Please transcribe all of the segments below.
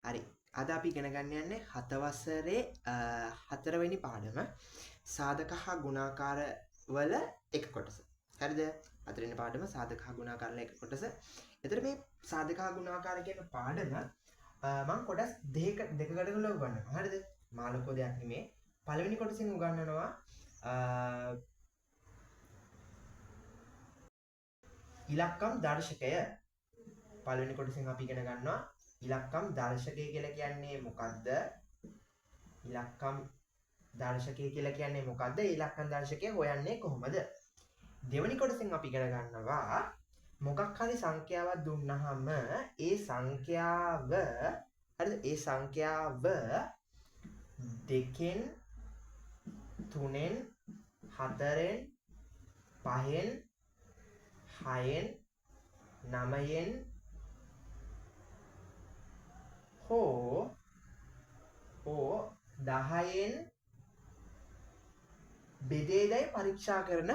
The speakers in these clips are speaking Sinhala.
හරි. අද අපි ඉගෙන ගන්න යන්නේ 7 වසරේ 4 වෙනි පාඩම සාධක හා ගුණාකාර වල එක කොටස. හරිද? 4 වෙනි පාඩම සාධක හා ගුණාකාර වල එක කොටස. එතකොට මේ සාධක හා ගුණාකාර කියන පාඩම මම කොටස් දෙකකට උගන්වනවා. හරිද? මාළකෝ දෙයක් නෙමේ. පළවෙනි කොටසෙන් උගන්වනවා ඉලක්කම් දර්ශකය. පළවෙනි කොටසෙන් අපි ඉගෙන ගන්නවා ඉලක්කම් දර්ශකය කියලා කියන්නේ මොකක්ද? ඉලක්කම් දර්ශකය කියලා කියන්නේ මොකක්ද? ඉලක්කම් දර්ශකය හොයන්නේ කොහොමද? දෙවෙනි කොටසෙන් අපි ඉගෙන ගන්නවා මොකක් හරි සංඛ්‍යාවක් දුන්නාම ඒ සංඛ්‍යාව හරිද? ඒ සංඛ්‍යාව 2න් 3න් 4න් 5න් 6න් 9න් හෝ 10න් බෙදේදයි පරීක්ෂා කරන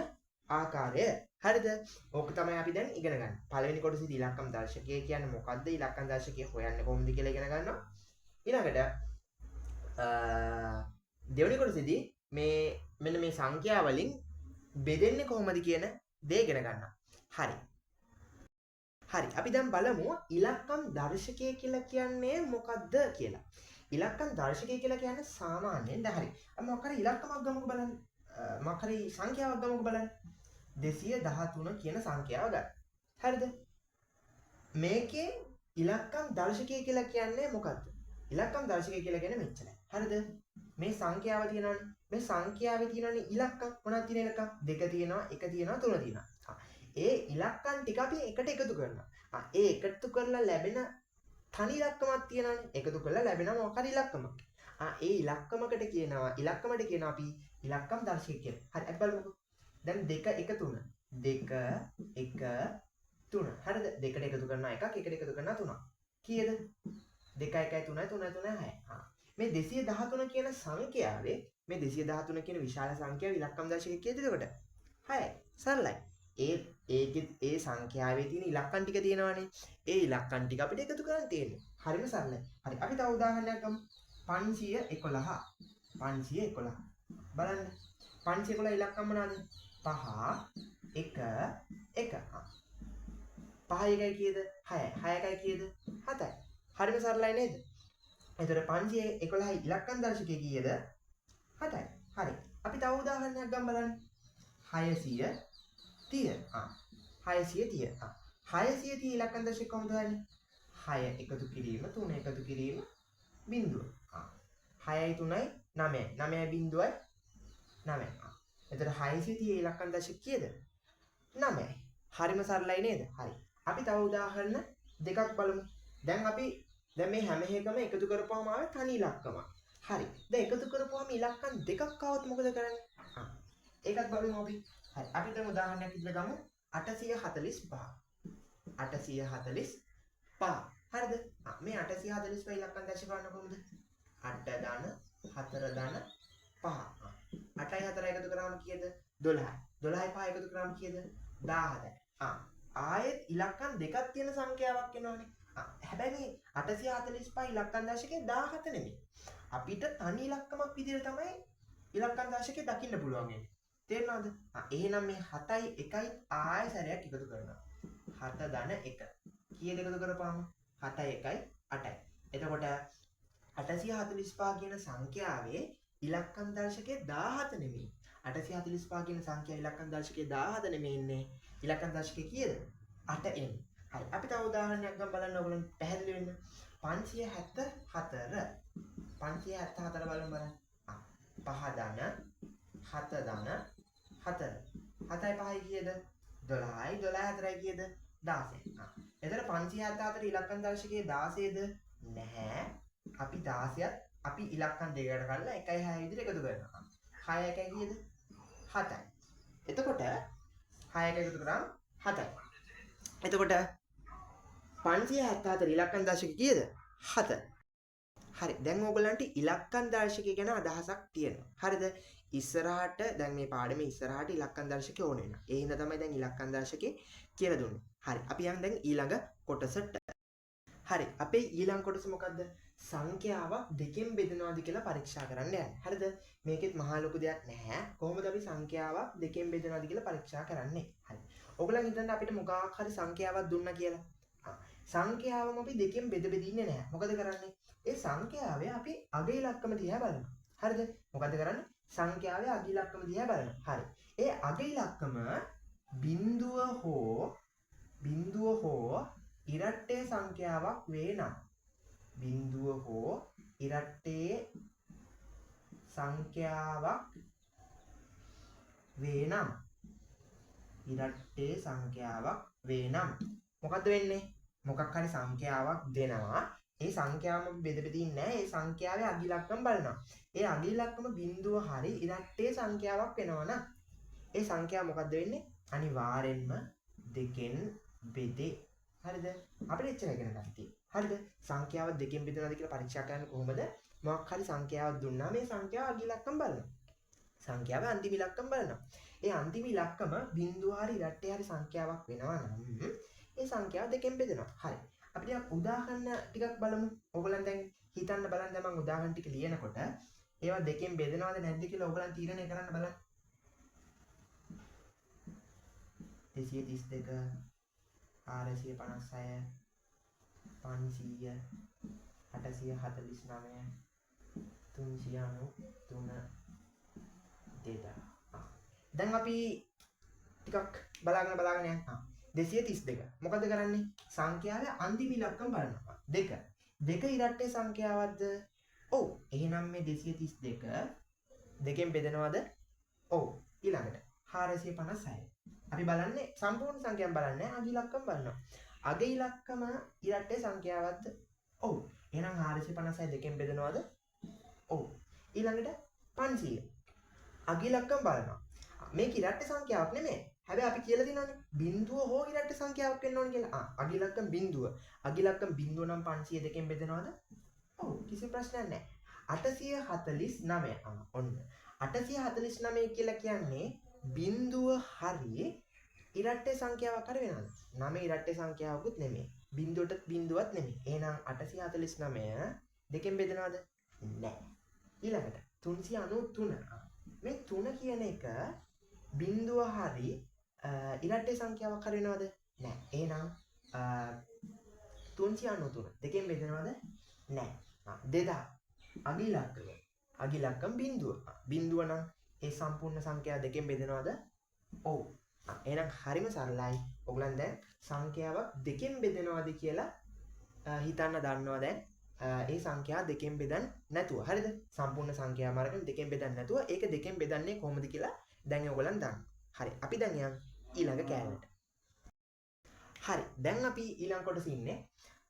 ආකාරය. හරිද? ඕක තමයි අපි දැන් ඉගෙන ගන්න. පළවෙනි කොටසේදී ඉලක්කම් දර්ශකය කියන්නේ මොකද්ද? ඉලක්කම් දර්ශකය හොයන්නේ කොහොමද කියලා ඉගෙන ගන්නවා. ඊළඟට දෙවෙනි කොටසේදී මෙන්න මේ සංඛ්‍යා වලින් බෙදෙන්නේ කොහොමද කියන දේ ඉගෙන ගන්නවා. හරි. අපි දැන් බලමු ඉලක්කම් දර්ශකය කියලා කියන්නේ මොකක්ද කියලා. ඉලක්කම් දර්ශකය කියලා කියන්නේ සාමාන්‍යයෙන් දැන් හරි. මොකක් හරි ඉලක්කමක් ගමුකෝ බලන්න. මොකක් හරි සංඛ්‍යාවක් ගමුකෝ බලන්න. 213 කියන සංඛ්‍යාව ගන්න. හරිද? මේකේ ඉලක්කම් දර්ශකය කියලා කියන්නේ මොකක්ද? ඉලක්කම් දර්ශකය කියලා කියන්නේ මෙච්චරයි. හරිද? මේ සංඛ්‍යාව තියෙනවනේ. මේ සංඛ්‍යාවේ තියෙනවනේ ඉලක්කම් මොනවද තියෙන ඉලක්කම්? 2 තියෙනවා, 1 තියෙනවා, 3 තියෙනවා. ඒ ඉලක්කම් ටික අපි එකට එකතු කරනවා. ඒ එකතු කරලා ලැබෙන තනි ඉලක්කමක් තියෙනවානේ. එකතු කරලා ලැබෙන මොකක් හරි ඉලක්කමක්. ඒ ඉලක්කමකට කියනවා ඉලක්කමට කියනවා අපි ඉලක්කම් දර්ශකය කියලා. හරි අපි බලමුකෝ. දැන් 2 1 3. 2 1 3. හරිද? 2ට එකතු කරනවා 1ක්, 1ට එකතු කරනවා 3ක්. කීයද? 2 1 3 3 3 6. මේ 213 කියන සංඛ්‍යාවේ මේ 213 කියන විශාල සංඛ්‍යාව ඉලක්කම් දර්ශකය කීයද එතකොට? 6යි. සරලයි. ඒ සංඛ්‍යාවේ තියෙන ඉලක්කම් ටික තියෙනවානේ. ඒ ඉලක්කම් ටික අපිට එකතු කරන්න තියෙන්නේ. හරිම සරලයි. හරි. අපි තව උදාහරණයක් ගමු. 511. 511. බලන්න. 511 ඉලක්කම් මොනවාද? 5 1 1. 5 1යි කීයද? 6යි. 6 1යි කීයද? 7යි. හරිම සරලයි නේද? එතකොට 511 ඉලක්කම් දර්ශකය කීයද? 7යි. හරි. අපි තව උදාහරණයක් ගමු බලන්න. 630. 630. 630 ඉලක්කම් දර්ශකය කොහොමද හොයන්නේ? 6 එකතු කිරීම 3 එකතු කිරීම බිංදුව. 6යි 3යි 9යි. 9යි බිංදුවයි 9යි. එතකොට 630 ඉලක්කම් දර්ශකය කීයද? 9යි. හරිම සරලයි නේද? හරි. අපි තව උදාහරණ දෙකක් බලමු. දැන් මේ හැම එකම එකතු කරපුවාම ආවේ තනි ඉලක්කමක්. හරි. දැන් එකතු කරපුවාම ඉලක්කම් දෙකක් આવොත් මොකද කරන්නේ? ඒකත් බලමු අපි. හරි. අපි දැන් උදාහරණයක් විදිහට ගමු 845. 845. හරිද? මේ 845 ඉලක්කම් දර්ශක කරන්න කොහොමද? 8 ධන 4 ධන 5. 8යි 4යි එකතු කරාම කීයද? 12යි. 12යි 5 එකතු කරාම කීයද? 17යි. ආයෙත් ඉලක්කම් දෙකක් තියෙන සංඛ්‍යාවක් එනවනේ. හැබැයි මේ 845 ඉලක්කම් දර්ශකේ 17 නෙමෙයි. අපිට තනි ඉලක්කමක් විදිහට තමයි ඉලක්කම් දර්ශකේ දකින්න පුළුවන් වෙන්නේ. තේරෙනවද? එහෙනම් මේ 7යි 1යි ආයෙ සැරයක් එකතු කරනවා. 7 ධන 1. කීයද එකතු කරපුවාම? 7යි 1යි 8යි. එතකොට 845 කියන සංඛ්‍යාවේ ඉලක්කම් දර්ශකේ 17 නෙමෙයි. 845 කියන සංඛ්‍යාවේ ඉලක්කම් දර්ශකේ 17 නෙමෙයි ඉන්නේ. ඉලක්කම් දර්ශකේ කීයද? 8n. හරි. අපි තව උදාහරණයක් ගමු බලන්න ඕගොල්ලෝ පැහැදිලි වෙන්න. 574. 574 බලමු බලන්න. 5 ධන 7 ධන 4. 7යි 5යි කීයද? 12යි. 12යි 4යි කීයද? 16. එතන 574 ඉලක්කම් දර්ශකයේ 16ද? නැහැ. අපි 16ත් අපි ඉලක්කම් දෙකකට කරලා 1යි 6යි විදිහට එකතු කරනවා. 6 1යි කීයද? 7යි. එතකොට 6 1 එකතු කරාම 7යි. එතකොට 574 ඉලක්කම් දර්ශකය කීයද? 7. හරි. දැන් ඕගොල්ලන්ට ඉලක්කම් දර්ශකය ගැන අදහසක් තියෙනවා. හරිද? ඉස්සරහට දැන් මේ පාඩමේ ඉස්සරහට ඉලක්කම් දර්ශකය ඕන වෙනවා. ඒ හින්දා තමයි දැන් ඉලක්කම් දර්ශකය කියලා දුන්නේ. හරි. අපි යන් දැන් ඊළඟ කොටසට. හරි. අපේ ඊළඟ කොටස මොකද්ද? සංඛ්‍යාවක් දෙකෙන් බෙදනවාද කියලා පරීක්ෂා කරන්න යන්නේ. හරිද? මේකෙත් මහා ලොකු දෙයක් නැහැ. කොහොමද අපි සංඛ්‍යාවක් දෙකෙන් බෙදනවාද කියලා පරීක්ෂා කරන්නේ? හරි. ඔයගොල්ලන් හිතන්න අපිට මොකක් හරි සංඛ්‍යාවක් දුන්නා කියලා. සංඛ්‍යාවම අපි දෙකෙන් බෙද බෙදින්නේ නැහැ. මොකද කරන්නේ? ඒ සංඛ්‍යාවේ අපි අග ඉලක්කම දිහා බලනවා. හරිද? මොකද කරන්නේ? සංඛ්‍යාවේ අග ඉලක්කම දිහා බලනවා. හරි. ඒ අග ඉලක්කම බිඳුව හෝ ඉරට්ටේ සංඛ්‍යාවක් වේ නම් බිඳුව හෝ ඉරට්ටේ සංඛ්‍යාවක් වේ නම් මොකද්ද වෙන්නේ? මොකක් හරි සංඛ්‍යාවක් දෙනවා. ඒ සංඛ්‍යාවම බෙද බෙදින්නේ නැහැ. ඒ සංඛ්‍යාවේ අග ඉලක්කම බලනවා. ඒ අග ඉලක්කම බිඳුව හරි ඉරට්ටේ සංඛ්‍යාවක් වෙනවා නම් ඒ සංඛ්‍යාව මොකද්ද වෙන්නේ? අනිවාර්යෙන්ම දෙකෙන් බෙදේ. හරිද? අපිට එච්චර ඉගෙන ගන්න තියෙන්නේ. හරිද? සංඛ්‍යාව දෙකෙන් බෙදනවාද කියලා පරීක්ෂා කරන්නේ කොහොමද? මොකක් හරි සංඛ්‍යාවක් දුන්නා මේ සංඛ්‍යාව අග ඉලක්කම බලනවා. සංඛ්‍යාවේ අන්තිම ඉලක්කම බලනවා. ඒ අන්තිම ඉලක්කම බිඳුව හරි ඉරට්ටේ හරි සංඛ්‍යාවක් වෙනවා නම් ඒ සංඛ්‍යාව දෙකෙන් බෙදනවා. හරි. අපි ටිකක් උදාහරණ ටිකක් බලමු. ඕගොල්ලන් දැන් හිතන්න බලන්න මම උදාහරණ ටික ලියනකොට ඒවා දෙකෙන් බෙදනවද නැද්ද කියලා ඕගොල්ලන් තීරණය කරන්න බලන්න. 232 456 500 849 393 දෙදා. දැන් අපි ටිකක් බලාගෙන යන්න. 232 මොකද කරන්නේ? සංඛ්‍යාවේ අන්තිම ඉලක්කම බලනවා. 2 ඉරට්ටේ සංඛ්‍යාවක්ද? ඔව්. එහෙනම් මේ 232 දෙකෙන් බෙදනවද? ඔව්. ඊළඟට 456. අපි බලන්නේ සම්පූර්ණ සංඛ්‍යාව බලන්නේ අග ඉලක්කම බලනවා. අග ඉලක්කම ඉරට්ටේ සංඛ්‍යාවක්ද? ඔව්. එහෙනම් 456 දෙකෙන් බෙදනවද? ඔව්. ඊළඟට 500. අග ඉලක්කම බලනවා. මේක ඉරට්ටේ සංඛ්‍යාවක් නෙමෙයි. හැබැයි අපි කියලා දිනවනේ බිඳුව හෝ ඉරට්ටේ සංඛ්‍යාවක් වෙන්න ඕන කියලා. අග ඉලක්කම බිඳුව. අග ඉලක්කම බිඳුව නම් 500 දෙකෙන් බෙදනවද? ඔව්. කිසි ප්‍රශ්නයක් නැහැ. 849. ඔන්න. 849 කියලා කියන්නේ බිඳුව හරි ඉරට්ටේ සංඛ්‍යාවක් හරි වෙනවද? 9 ඉරට්ටේ සංඛ්‍යාවකුත් නෙමෙයි. බිඳුවට බිඳුවත් නෙමෙයි. එහෙනම් 849 දෙකෙන් බෙදනවද? නැහැ. ඊළඟට 393. මේ 3 කියන එක බිඳුව හරි ඉරට්ටේ සංඛ්‍යාවක් හරි වෙනවද? නැහැ. එහෙනම් 393 දෙකෙන් බෙදනවද? නැහැ. 2000 අග ඉලක්කම බිඳුව. බිඳුව නම් ඒ සම්පූර්ණ සංඛ්‍යාව දෙකෙන් බෙදනවද? ඔව්. එහෙනම් හරිම සරලයි. ඔයගලන් දැන් සංඛ්‍යාවක් දෙකෙන් බෙදනවද කියලා හිතන්න දන්නවා දැන්. ඒ සංඛ්‍යාව දෙකෙන් බෙදන්න නැතුව. හරිද? සම්පූර්ණ සංඛ්‍යාව මාර්ගයෙන් දෙකෙන් බෙදන්න නැතුව ඒක දෙකෙන් බෙදන්නේ කොහොමද කියලා දැන් ඔයගලන් දන්නවා. හරි. අපි දැන් යන් ඊළඟ කෑල්ලට. හරි. දැන් අපි ඊළඟ කොටසේ ඉන්නේ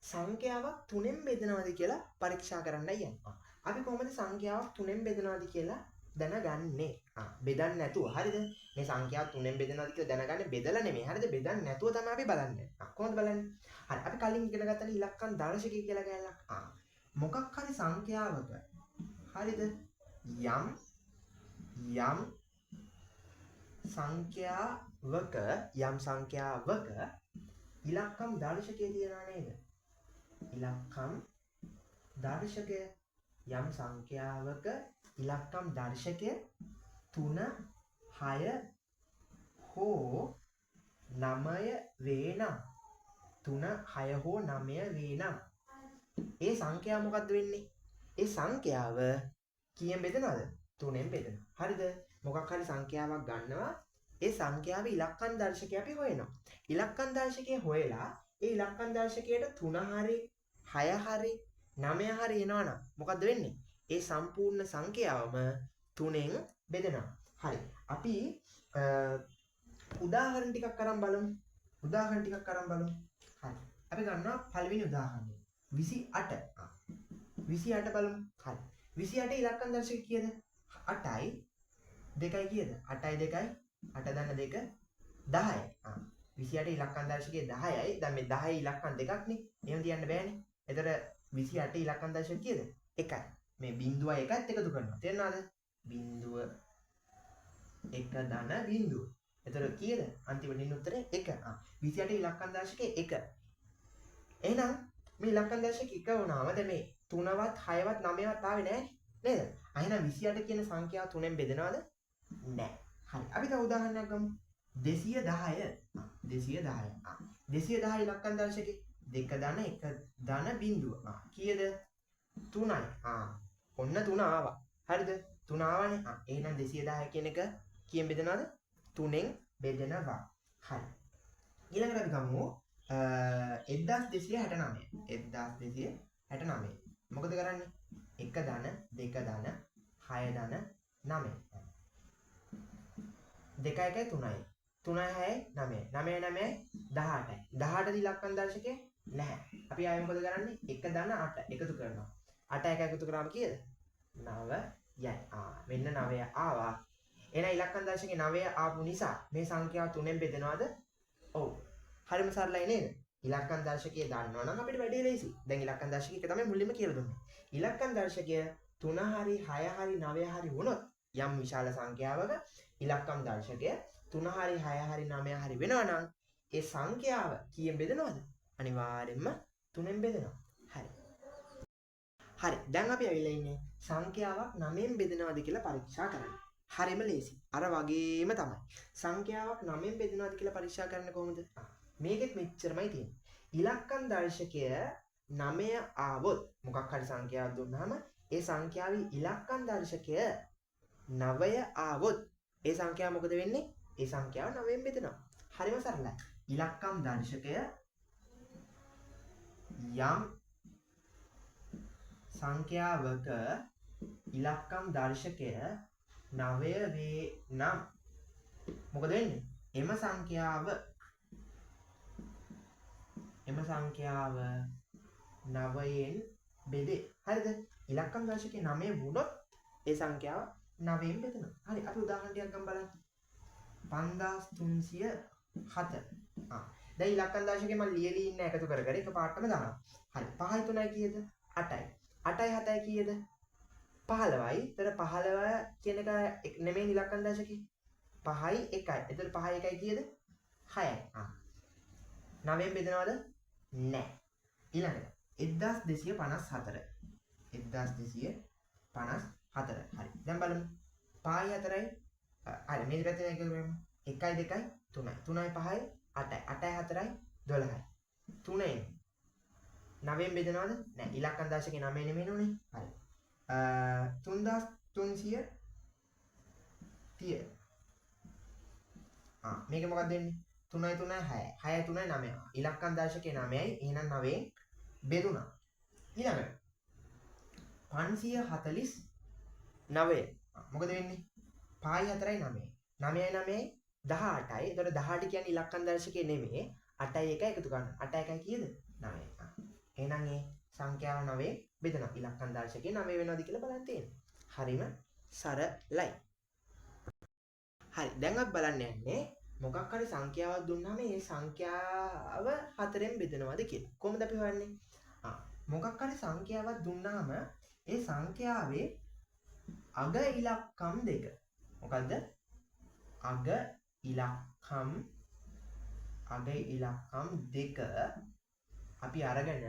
සංඛ්‍යාවක් තුනෙන් බෙදනවද කියලා පරීක්ෂා කරන්නයි යන්නේ. අපි කොහොමද සංඛ්‍යාවක් තුනෙන් බෙදනවද කියලා දැනගන්නේ? බෙදන්නේ නැතුව. හරිද? මේ සංඛ්‍යාව තුනෙන් බෙදනවද කියලා දැනගන්නේ බෙදලා නෙමෙයි. හරිද? බෙදන්නේ නැතුව තමයි අපි බලන්නේ. කොහොමද බලන්නේ? හරි. අපි කලින් ඉගෙන ගත්තා ඉලක්කම් දර්ශකය කියලා කෑල්ලක්. මොකක් හරි සංඛ්‍යාවක හරිද? යම් සංඛ්‍යාවක ඉලක්කම් දර්ශකය තියනවා නේද? ඉලක්කම් දර්ශකය යම් සංඛ්‍යාවක ඉලක්කම් දර්ශකය 3 6 හෝ 9 වේ නම් 3 6 හෝ 9 වේ නම් ඒ සංඛ්‍යාව මොකද්ද වෙන්නේ? ඒ සංඛ්‍යාව කීයෙන් බෙදනවද? 3ෙන් බෙදනවා. හරිද? මොකක් හරි සංඛ්‍යාවක් ගන්නවා. ඒ සංඛ්‍යාවේ ඉලක්කම් දර්ශකය අපි හොයනවා. ඉලක්කම් දර්ශකය හොයලා ඒ ඉලක්කම් දර්ශකයට 3 හරි 6 හරි 9 හරි එනවනම් මොකද්ද වෙන්නේ? ඒ සම්පූර්ණ සංඛ්‍යාවම 3ෙන් බෙදනවා. හරි. අපි උදාහරණ ටිකක් අරන් බලමු. හරි. අපි ගන්නවා පළවෙනි උදාහරණය. 28. 28 බලමු. හරි. 28 ඉලක්කම් දර්ශකය කීයද? 8යි 2යි කීයද? 8යි 2යි 8 දන්න 2 10යි. 28 ඉලක්කම් දර්ශකයේ 10යි. දැන් මේ 10 ඉලක්කම් දෙකක් නේ. එහෙම තියන්න බෑනේ. එතකොට 28 ඉලක්කම් දර්ශකය කීයද? 1යි. මේ බිඳුව 1ත් එකතු කරනවා. තේරෙනවද? බිඳුව 1 ධන බිඳුව. එතකොට කීයද? අන්තිම නින් උත්තරේ 1. 28 ඉලක්කම් දර්ශකයේ 1. එහෙනම් මේ ඉලක්කම් දශක එක වුණාම දැන් මේ 3වත් 6වත් 9වත් ආවේ නැහැ නේද? එහෙනම් 28 කියන සංඛ්‍යාව 3ෙන් බෙදෙනවද? නැහැ. හරි. අපි තව උදාහරණයක් ගමු. 210. 210. 210 ඉලක්කම් දශකේ 2 ධන 1 ධන බිඳුව. කීයද? 3යි. ඔන්න 3 ආවා. හරිද? 3 ආවනේ. එහෙනම් 210 කියන එක කීයෙන් බෙදනවද? 3ෙන් බෙදෙනවා. හරි. ඊළඟට අපි ගමු 1269. 1269. මොකද කරන්නේ? 1 ධන 2 ධන 6 ධන 9. 2 1 3යි. 3 6යි 9යි. 9 9යි 18යි. 18 දී ඉලක්කම් දශකේ නැහැ. අපි ආයෙ මොකද කරන්නේ? 1 ධන 8 එකතු කරනවා. 8 1 එකතු කරාම කීයද? 9යි. මෙන්න 9 ආවා. එහෙනම් ඉලක්කම් දශකේ 9 ආපු නිසා මේ සංඛ්‍යාව 3ෙන් බෙදෙනවද? ඔව්. හරිම සරලයි නේද? ඉලක්කම් දශකයේ දන්නවා නම් අපිට වැඩේ ලේසි. දැන් ඉලක්කම් දශකයක තමයි මුලින්ම කියලා දුන්නේ. ඉලක්කම් දශකය 3 හරි 6 හරි 9 හරි වුණොත් යම් විශාල සංඛ්‍යාවක ඉලක්කම් දශකය 3 හරි 6 හරි 9 හරි වෙනවා නම් ඒ සංඛ්‍යාව කීයෙන් බෙදනවද? අනිවාර්යෙන්ම 3ෙන් බෙදෙනවා. හරි. හරි. දැන් අපි ඇවිල්ලා ඉන්නේ සංඛ්‍යාවක් 9ෙන් බෙදනවද කියලා පරීක්ෂා කරන්න. හරිම ලේසි. අර වගේම තමයි. සංඛ්‍යාවක් 9ෙන් බෙදනවද කියලා පරීක්ෂා කරන්න කොහොමද? මේකෙත් මෙච්චරමයි තියෙන්නේ. ඉලක්කම් දර්ශකය 9 ආවොත් මොකක් හරි සංඛ්‍යාවක් දුන්නාම ඒ සංඛ්‍යාවේ ඉලක්කම් දර්ශකය 9 ආවොත් ඒ සංඛ්‍යාව මොකද වෙන්නේ? ඒ සංඛ්‍යාව 9ෙන් බෙදෙනවා. හරිම සරලයි. ඉලක්කම් දර්ශකය යම් සංඛ්‍යාවක ඉලක්කම් දර්ශකය 9 වේ නම් මොකද වෙන්නේ? එම සංඛ්‍යාව 9ෙන් බෙදේ. හරිද? ඉලක්කම් දශකයේ 9 වුණොත් ඒ සංඛ්‍යාව 9ෙන් බෙදෙනවා. හරි. අපි උදාහරණයක් ගමු බලන්න. 5307. දැන් ඉලක්කම් දශකයේ මම ලියලි ඉන්න එකතු කර කර එක පාටම දානවා. හරි. 5යි 3යි කීයද? 8යි. 8යි 7යි කීයද? 15යි. ඒතර 15 කියන එක නෙමෙයි ඉලක්කම් දශකයේ. 5යි 1යි. ඒතර 5යි 1යි කීයද? 6යි. 9ෙන් බෙදනවද? නැහැ. ඊළඟට 1254. 1254. හරි. දැන් බලමු. 5යි 4යි හරි මේ පැත්තේ එක කරමු. 1යි 2යි 3යි. 3යි 5යි 8යි. 8යි 4යි 12යි. 3ෙන් 9ෙන් බෙදනවද? නැහැ. ඉලක්කම් දශකයේ 9 නෙමෙයි නෝනේ. හරි. 3330. මේක මොකක්ද වෙන්නේ? 3යි 3යි 6යි. 6යි 3යි 9යි. ඉලක්කම් දශකයේ 9යි. එහෙනම් 9ෙන් බෙදුණා. ඊළඟට 549. මොකද වෙන්නේ? 5යි 4යි 9යි. 9යි 9යි 18යි. ඒතකොට 18 කියන්නේ ඉලක්කම් දශකයේ නෙමෙයි. 8යි 1යි එකතු කරන්න. 8යි 1යි කීයද? 9යි. එහෙනම් මේ සංඛ්‍යාව 9ෙන් බෙදෙනවා. ඉලක්කම් දශකයේ 9 වෙනවද කියලා බලන්න තියෙනවා. හරිම සරලයි. හරි. දැන් අපි බලන්න යන්නේ මොකක් හරි සංඛ්‍යාවක් දුන්නාම ඒ සංඛ්‍යාව 4ෙන් බෙදනවද කියලා. කොහොමද අපි හොයන්නේ? මොකක් හරි සංඛ්‍යාවක් දුන්නාම ඒ සංඛ්‍යාවේ අග ඉලක්කම් දෙක. මොකද්ද? අග ඉලක්කම් දෙක අපි අරගෙන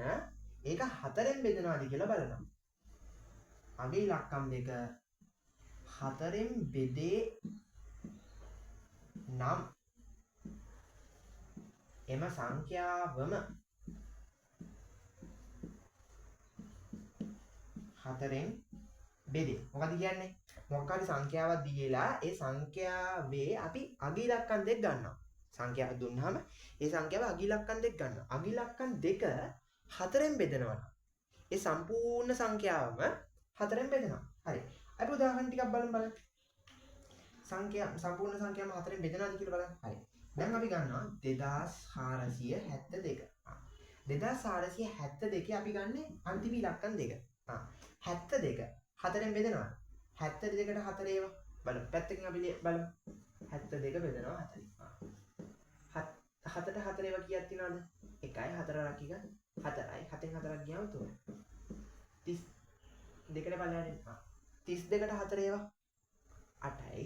ඒක 4ෙන් බෙදනවද කියලා බලනවා. අග ඉලක්කම් දෙක 4ෙන් බෙදේ නම් එම සංඛ්‍යාවම 4ෙන් බෙදේ. මොකද කියන්නේ? මොකක් හරි සංඛ්‍යාවක් දීලා ඒ සංඛ්‍යාවේ අපි අග ඉලක්කම් දෙක ගන්නවා. සංඛ්‍යාවක් දුන්නාම ඒ සංඛ්‍යාව අග ඉලක්කම් දෙක ගන්නවා. අග ඉලක්කම් දෙක 4ෙන් බෙදනවා. ඒ සම්පූර්ණ සංඛ්‍යාවම 4ෙන් බෙදනවා. හරි. අපි උදාහරණ ටිකක් බලමු. සම්පූර්ණ සංඛ්‍යාවම 4ෙන් බෙදනවාද කියලා බලන්න. හරි. දැන් අපි ගන්නවා 2472. 2472 අපි ගන්නේ අන්තිම ඉලක්කම් දෙක. 72 4ෙන් බෙදනවා. 72ට 4 ඒවා බලමු. පැත්තකින් අපි බලමු. 72 බෙදනවා 4. 7ට 4 ඒවා කීයක් තියනවද? 1යි 4 රකික 4යි. 7න් 4ක් ගියාම 3. 32ට බලන්න. 32ට 4 ඒවා 8යි.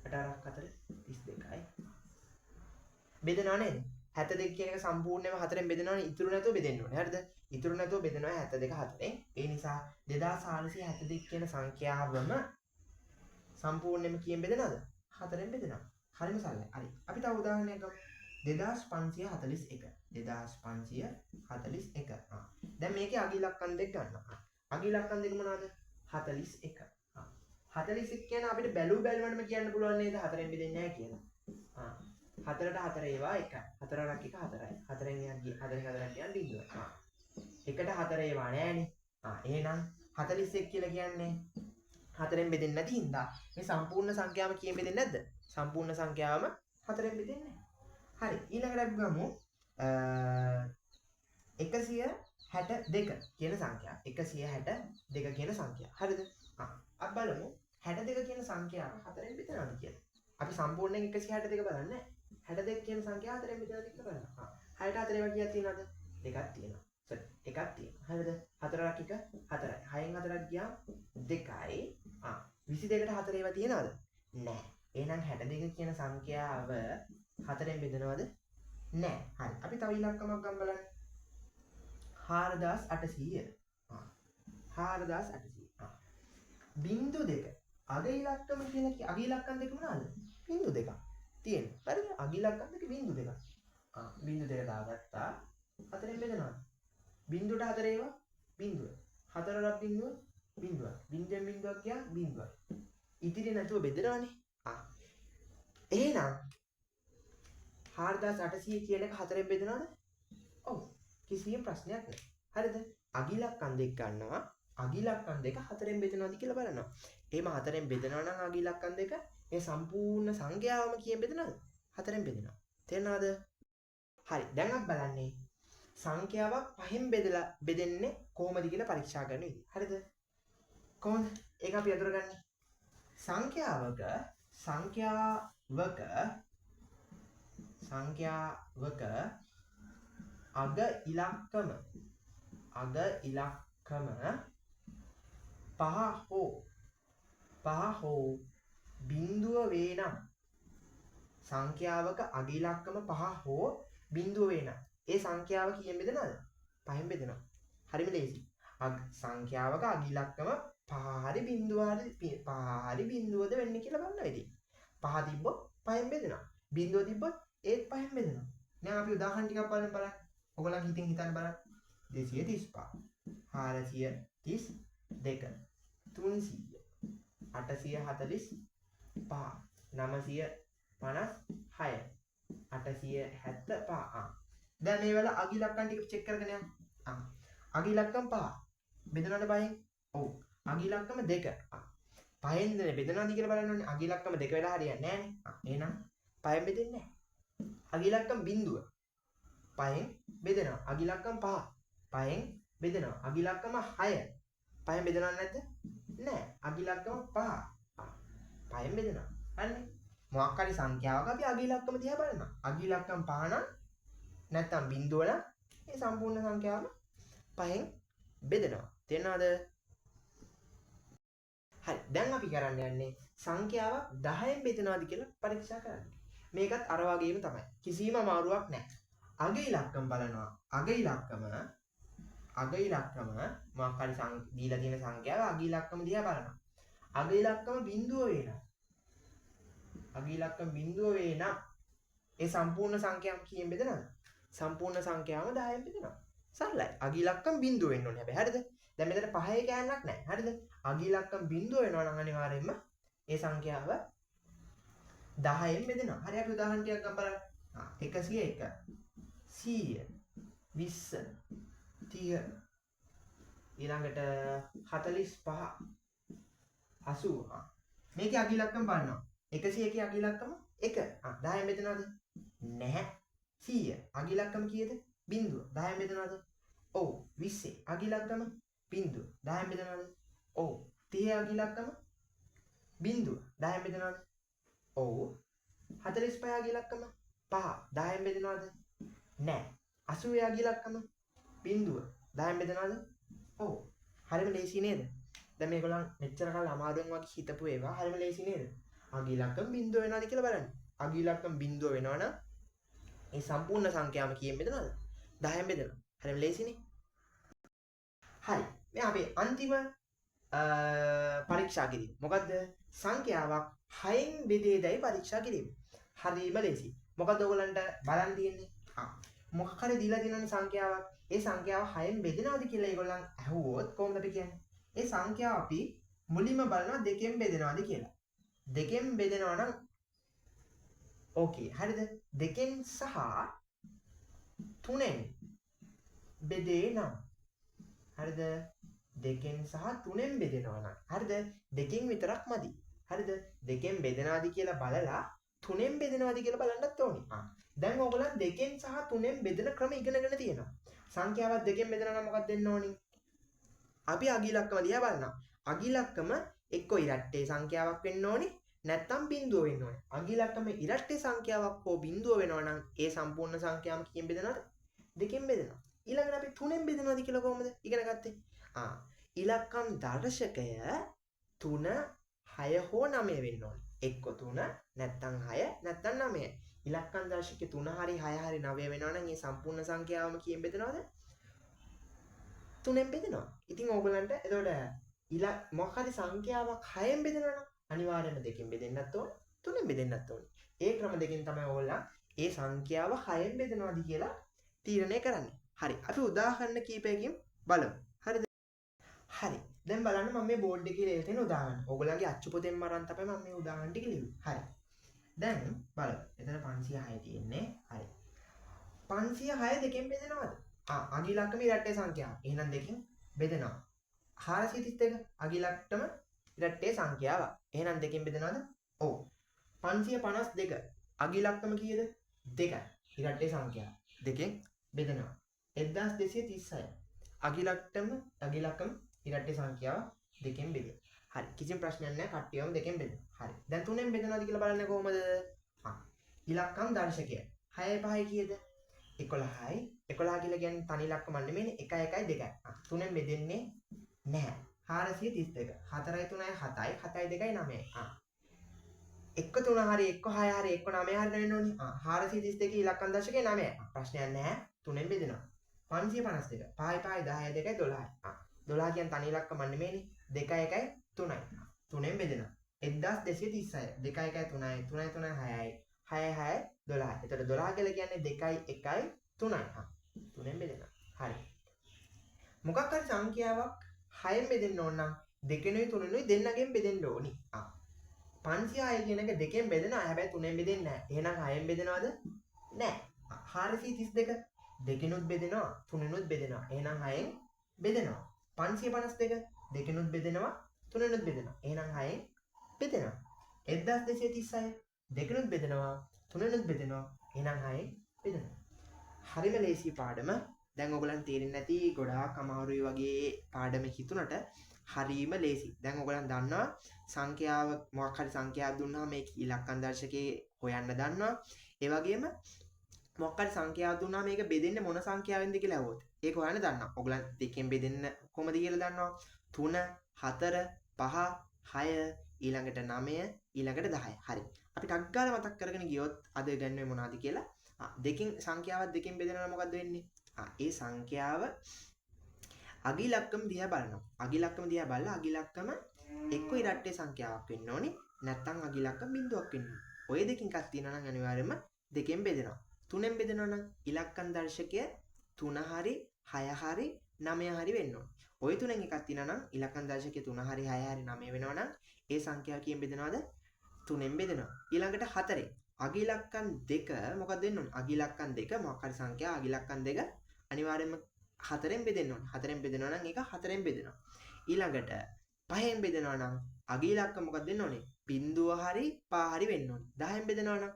8 4 32යි. බෙදනවා නේද? 72 කියන එක සම්පූර්ණයෙන්ම 4ෙන් බෙදෙනවනේ ඉතුරු නැතුව බෙදෙන්න ඕනේ. හරිද? ඉතුරු නැතුව බෙදෙනවා 72 4ෙන්. ඒ නිසා 2472 කියන සංඛ්‍යාවම සම්පූර්ණයෙන්ම කියෙන් බෙදෙනවද? 4ෙන් බෙදෙනවා. හරිම සරලයි. හරි. අපි තව උදාහරණයක් ගමු. 2541. 2541. දැන් මේකේ අග ඉලක්කම් දෙක ගන්නවා. අග ඉලක්කම් දෙක මොනවද? 41. 41 කියන අපිට බැලුවටම කියන්න පුළුවන් නේද 4ෙන් බෙදෙන්නේ නැහැ කියලා. 4ට 4 ඒවා 1යි. 4 රක් 1 4යි. 4ෙන් යන්නේ 4ෙන් 4ක් කියන්නේ 0. 1ට 4 ඒවා නෑනේ. එහෙනම් 41 කියලා කියන්නේ 4ෙන් බෙදෙන්නේ නැති හින්දා මේ සම්පූර්ණ සංඛ්‍යාවම කියෙන් බෙදෙන්නේ නැද්ද? සම්පූර්ණ සංඛ්‍යාවම 4ෙන් බෙදෙන්නේ නැහැ. හරි. ඊළඟට අපි ගමු 162 කියන සංඛ්‍යාව. 162 කියන සංඛ්‍යාව. හරිද? අපි බලමු 62 කියන සංඛ්‍යාව 4ෙන් බෙදනවද කියලා. අපි සම්පූර්ණයෙන් 162 බලන්නේ නැහැ. 62 කියන සංඛ්‍යාව 4ෙන් බෙදනවද කියලා බලනවා. 6ට 4 ඒවා කීයක් තියෙනවද? දෙකක් තියෙනවා. සර් එකක් තියෙනවා. හරිද? 4ක් 1 4යි. 6න් 4ක් ගියාම 2යි. 22ට 4 ඒවා තියෙනවද? නැහැ. එහෙනම් 62 කියන සංඛ්‍යාව 4ෙන් බෙදනවද? නැහැ. හරි. අපි තව ඉලක්කමක් ගමු බලන්න. 4800. 4800. බිංදු දෙක. අග ඉලක්කම කියලා අග ඉලක්කම් දෙක මොනවාද? බිංදු දෙකක්. තියෙනවා. හරිද? අග ඉලක්කම් දෙක බිංදු දෙකක්. බිංදු දෙක දාගත්තා. 4ෙන් බෙදනවද? බිංදුවට 4 ඒවා බිංදුව. 4ක් බිංදුව බිංදුව. බිංදුවෙන් බිංදුවක් ගියා බිංදුවයි. ඉතිරි නැතුව බෙදනවනේ. එහෙනම් 4800 කියන එක 4ෙන් බෙදනවද? ඔව්. කිසිම ප්‍රශ්නයක් නැහැ. හරිද? අග ඉලක්කම් දෙක ගන්නවා. අග ඉලක්කම් දෙක 4ෙන් බෙදනවද කියලා බලනවා. එහෙම 4ෙන් බෙදනවා නම් අග ඉලක්කම් දෙක මේ සම්පූර්ණ සංඛ්‍යාවම කියෙන් බෙදනවද? 4ෙන් බෙදෙනවා. තේරෙනවද? හරි. දැන් අපි බලන්නේ සංඛ්‍යාවක් 5ෙන් බෙදලා බෙදෙන්නේ කොහොමද කියලා පරීක්ෂා කරන විදිහ. හරිද? කොහොමද? ඒක අපි අඳුරගන්නේ. සංඛ්‍යාවක අග ඉලක්කම පහ හෝ බිංදුව වේ නම් සංඛ්‍යාවක අග ඉලක්කම 5 හෝ බිංදුව වේ නම් ඒ සංඛ්‍යාව කියෙන් බෙදනවද? 5ෙන් බෙදනවා. හරිම ලේසි. සංඛ්‍යාවක අග ඉලක්කම 5 හරි බිංදුවද වෙන්නේ කියලා බලන්න ඉතින්. 5 තිබ්බොත් 5ෙන් බෙදෙනවා. බිංදුව තිබ්බොත් ඒත් 5ෙන් බෙදෙනවා. දැන් අපි උදාහරණ ටිකක් බලන්න. ඔයගොල්ලන් හිතන්න බලන්න. 235 432 300 845 956 875. දැන් මේ වල අග ඉලක්කම් ටික චෙක් කරගෙන යන්න. අග ඉලක්කම් 5 බෙදනවද 5ෙන්? ඔව්. අග ඉලක්කම 2. 5ෙන් බෙදනවද කියලා බලන්න ඕනේ. අග ඉලක්කම 2 වෙලා හරියන්නේ නැහැ නේ. එහෙනම් 5ෙන් බෙදෙන්නේ නැහැ. අග ඉලක්කම් බිංදුව 5ෙන් බෙදෙනවා. අග ඉලක්කම් 5 5ෙන් බෙදෙනවා. අග ඉලක්කම 6 5ෙන් බෙදනවද නැද්ද? නැහැ. අග ඉලක්කම 5 5ෙන් බෙදෙනවා. හරිනේ. මොකක් හරි සංඛ්‍යාවක අපි අග ඉලක්කම දිහා බලනවා. අග ඉලක්කම් 5 නම් නැත්තම් බිංදුව නම් මේ සම්පූර්ණ සංඛ්‍යාවම 5ෙන් බෙදෙනවා. තේරෙනවද? හරි. දැන් අපි කරන්න යන්නේ සංඛ්‍යාවක් 10ෙන් බෙදනවද කියලා පරීක්ෂා කරන්න. මේකත් අර වගේම තමයි. කිසිම අමාරුවක් නැහැ. අග ඉලක්කම බලනවා. අග ඉලක්කම මොකක් හරි දීලා තියෙන සංඛ්‍යාව අග ඉලක්කම දිහා බලනවා. අග ඉලක්කම බිංදුව වෙනවා. අග ඉලක්කම බිංදුව වේ නම් ඒ සම්පූර්ණ සංඛ්‍යාව කියෙන් බෙදනවද? සම්පූර්ණ සංඛ්‍යාවම 10ෙන් බෙදනවා. සරලයි. අග ඉලක්කම බිංදුව වෙන්න ඕනේ හැබැයි. හරිද? දැන් මෙතන 5 කෑල්ලක් නැහැ. හරිද? අග ඉලක්කම බිංදුව වෙනවා නම් අනිවාර්යයෙන්ම ඒ සංඛ්‍යාව 10ෙන් බෙදෙනවා. හරි අපි උදාහරණ ටිකක් ගමු බලන්න. 101 100 20 30 ඊළඟට 45 80. මේකේ අග ඉලක්කම බලනවා. 101 අග ඉලක්කම 1. 10ෙන් බෙදනවද? නැහැ. 100 අග ඉලක්කම කීයද? බිංදුව. 10ෙන් බෙදනවද? ඔව්. 20 අග ඉලක්කම බිංදුව. 10ෙන් බෙදනවද? ඔව්. 30 අග ඉලක්කම බිංදුව. 10ෙන් බෙදනවද? ඔව්. 45 අග ඉලක්කම 5. 10ෙන් බෙදනවද? නැහැ. 80 අග ඉලක්කම බිංදුව. 10ෙන් බෙදනවද? ඔව්. හරිම ලේසි නේද? දැන් මේගොල්ලන් මෙච්චර කාල අමාරුවෙන් වගේ හිතපු ඒවා හරිම ලේසි නේද? අග ඉලක්කම බිංදුව වෙනවද කියලා බලන්න. අග ඉලක්කම බිංදුව වෙනවා නම් ඒ සම්පූර්ණ සංඛ්‍යාවම කීයෙන් බෙදනවද? 10න් බෙදනවා. හරිම ලේසිනේ. හරි. මේ අපේ අන්තිම පරීක්ෂා කිරීම. මොකද්ද? සංඛ්‍යාවක් 6න් බෙදේදයි පරීක්ෂා කිරීම. හරිම ලේසි. මොකද ඔයගලන්ට බලන්න තියෙන්නේ? මොකක් හරි දීලා තියෙනවනේ සංඛ්‍යාවක්. ඒ සංඛ්‍යාව 6න් බෙදෙනවද කියලා ඒගොල්ලන් අහුවොත් කොහොමද අපි කියන්නේ? ඒ සංඛ්‍යාව අපි මුලින්ම බලනවා 2න් බෙදෙනවද කියලා. 2න් බෙදෙනවා නම් ඕකේ. හරිද? 2න් සහ 3න් බෙදේනම්. හරිද? 2න් සහ 3න් බෙදෙනවා නම්. හරිද? 2න් විතරක් මදි. හරිද? 2න් බෙදෙනවද කියලා බලලා 3න් බෙදෙනවද කියලා බලන්නත් ඕනේ. දැන් ඕගොල්ලන් 2න් සහ 3න් බෙදෙන ක්‍රම ඉගෙනගෙන තියෙනවා. සංඛ්‍යාවක් 2න් බෙදනවා නම් මොකක්ද දෙන්න ඕනේ? අපි අගිලක්කම දිහා බලනවා. අගිලක්කම එක්ක ඉරට්ටේ සංඛ්‍යාවක් වෙන්න ඕනේ නැත්නම් බිඳුව වෙන්න ඕනේ. අගිලක්කම ඉරට්ටේ සංඛ්‍යාවක් හෝ බිඳුව වෙනවා නම් ඒ සම්පූර්ණ සංඛ්‍යාවම කීයෙන් බෙදනවද? 2න් බෙදෙනවා. ඊළඟට අපි 3න් බෙදනවද කියලා කොහොමද ඉගෙන ගත්තේ? ඉලක්කම් දර්ශකය 3, 6 හෝ 9 වෙන්න ඕනේ. එක්ක 3 නැත්නම් 6 නැත්නම් 9. ඉලක්කම් දර්ශකය 3 හරි 6 හරි 9 වෙනවා නම් ඒ සම්පූර්ණ සංඛ්‍යාවම කීයෙන් බෙදනවද? 3න් බෙදෙනවා. ඉතින් ඕගලන්ට එතකොට මොකක් හරි සංඛ්‍යාවක් 6න් බෙදෙනවා නම් අනිවාර්යයෙන්ම 2න් බෙදෙන්නත් ඕනේ 3න් බෙදෙන්නත් ඕනේ. ඒ ක්‍රම දෙකෙන් තමයි ඕගොල්ලන් ඒ සංඛ්‍යාව 6න් බෙදනවාද කියලා තීරණය කරන්නේ. හරි. අපි උදාහරණ කීපයකින් බලමු. හරිද? හරි. දැන් බලන්න මම මේ බෝඩ් එකේ ලියලා තියෙන උදාහරණ. ඕගොල්ලන්ගේ අච්චු පොතෙන් මරන් තමයි මම මේ උදාහරණ ටික ලියුවේ. හරි. දැන් බලමු. එතන 506 තියෙන්නේ. හරි. 506 2න් බෙදෙනවද? අගිලක්කම ඉරට්ටේ සංඛ්‍යාව. එහෙනම් 2න් බෙදෙනවා. 431 අගිලක්කම ඉරට්ටේ සංඛ්‍යාවක්. එහෙනම් 2න් බෙදෙනවද? ඔව්. 552 අගිලක්කම කීයද? 2යි. ඉරට්ටේ සංඛ්‍යාව. 2න් බෙදෙනවා. 1236 අගිලක්කම ඉරට්ටේ සංඛ්‍යාව 2න් බෙදෙනවා. හරි. කිසිම ප්‍රශ්නයක් නැහැ. කට්ටියම 2න් බෙදෙනවා. හරි. දැන් 3න් බෙදනවද කියලා බලන්න කොහොමද? ඉලක්කම් දර්ශකය 6යි 5යි කීයද? 11යි. 11 කියලා කියන්නේ තනි ඉලක්කම නෙමෙයිනේ. 1 1යි 2යි. 3න් බෙදෙන්නේ නැහැ. 432 4යි 3යි 7යි 7යි 2යි 9යි. 1 3 හරි 1 6 හරි 1 9 හරි වෙන්න ඕනේ. 432 ඉලක්කම් දර්ශකය 9යි. ප්‍රශ්නයක් නැහැ. 3න් බෙදෙනවා. 552 5යි 5යි 10යි 2යි 12යි. 12 කියන්නේ තනි ඉලක්කම නෙමෙයිනේ. 2 1යි 3යි. 3න් බෙදෙනවා. 1236 2 1යි 3යි 3යි 3යි 6යි 6යි 6යි 12යි. එතකොට 12 කියලා කියන්නේ 2යි 1යි 3යි. 3න් බෙදෙනවා. හරි. මොකක් හරි සංඛ්‍යාවක් 6න් බෙදෙන්න ඕන නම් 2නුයි 3නුයි දෙන්නගෙන් බෙදෙන්න ඕනි. 506 කියන එක 2න් බෙදෙනවා. හැබැයි 3න් බෙදෙන්නේ නැහැ. එහෙනම් 6න් බෙදනවද? නැහැ. 432 2නුත් බෙදෙනවා 3නුත් බෙදෙනවා. එහෙනම් 6න් බෙදෙනවා. 552 2නුත් බෙදෙනවා 3නුත් බෙදෙනවා. එහෙනම් 6න් බෙදෙනවා. 1236 2නුත් බෙදෙනවා 3නුත් බෙදෙනවා. එහෙනම් 6න් බෙදෙනවා. හරිම ලේසි පාඩම. දැන් ඔයගලන් තේරෙන්නේ නැති ගොඩාක් අමාරුයි වගේ පාඩම හිතුණට හරිම ලේසි. දැන් ඔයගලන් දන්නවා සංඛ්‍යාව මොකක් හරි සංඛ්‍යාවක් දුන්නාම මේ ඉලක්කම් දර්ශකයේ හොයන්න දන්නවා. ඒ වගේම මොකක් හරි සංඛ්‍යාවක් දුන්නාම මේක බෙදෙන්නේ මොන සංඛ්‍යාවෙන්ද කියලා අහුවොත් ඒක හොයන්න දන්නවා. ඔයගලන් දෙකෙන් බෙදෙන්න කොහොමද කියලා දන්නවා. 3 4 5 6 ඊළඟට 9 ඊළඟට 10. හරි. අපි ටක් ගාලා මතක් කරගෙන ගියොත් අද ගන්නේ මොනවද කියලා. දෙකෙන් සංඛ්‍යාවක් දෙකෙන් බෙදෙනවා මොකද්ද වෙන්නේ? ඒ සංඛ්‍යාව අගිලක්කම දිහා බලනවා. අගිලක්කම දිහා බලලා අගිලක්කම එක්ක ඉරට්ටේ සංඛ්‍යාවක් වෙන්න ඕනේ නැත්නම් අගිලක්කම බිඳුවක් වෙන්න ඕනේ. ඔය දෙකකින් එකක් තියෙනවා නම් අනිවාර්යයෙන්ම දෙකෙන් බෙදෙනවා. 3ෙන් බෙදෙනවා නම් ඉලක්කම් දර්ශකය 3 හරි 6 හරි 9 හරි වෙන්න ඕනේ. ඔය තුනෙන් එකක් තියෙනවා නම් ඉලක්කම් දර්ශකය 3 හරි 6 හරි 9 වෙනවා නම් ඒ සංඛ්‍යාව කීයෙන් බෙදනවද? 3ෙන් බෙදෙනවා. ඊළඟට 4 අගිලක්කම් 2 මොකක්ද වෙන්න ඕනේ? අගිලක්කම් 2 මොකක් හරි සංඛ්‍යාව අගිලක්කම් 2 අනිවාර්යයෙන්ම 4ෙන් බෙදෙන්න ඕනේ. 4ෙන් බෙදෙනවා නම් ඒක 4ෙන් බෙදෙනවා. ඊළඟට 5ෙන් බෙදෙනවා නම් අගිලක්කම් මොකක්ද වෙන්න ඕනේ? බිඳුව හරි පහ හරි වෙන්න ඕනේ. 10ෙන් බෙදෙනවා නම්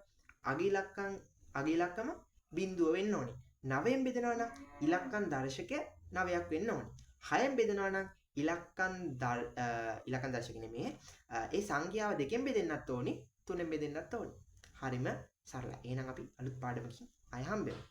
අගිලක්කම බිඳුව වෙන්න ඕනේ. 9ෙන් බෙදෙනවා නම් ඉලක්කම් දර්ශකය 9ක් වෙන්න ඕනේ. 6ෙන් බෙදෙනවා නම් ඉලක්කම් දර්ශක නෙමෙයි ඒ සංඛ්‍යාව දෙකෙන් බෙදෙන්නත් ඕනේ 3ෙන් බෙදෙන්නත් ඕනේ. හරිම සරලයි. එහෙනම් අපි අලුත් පාඩමකින් ආය හම්බෙමු.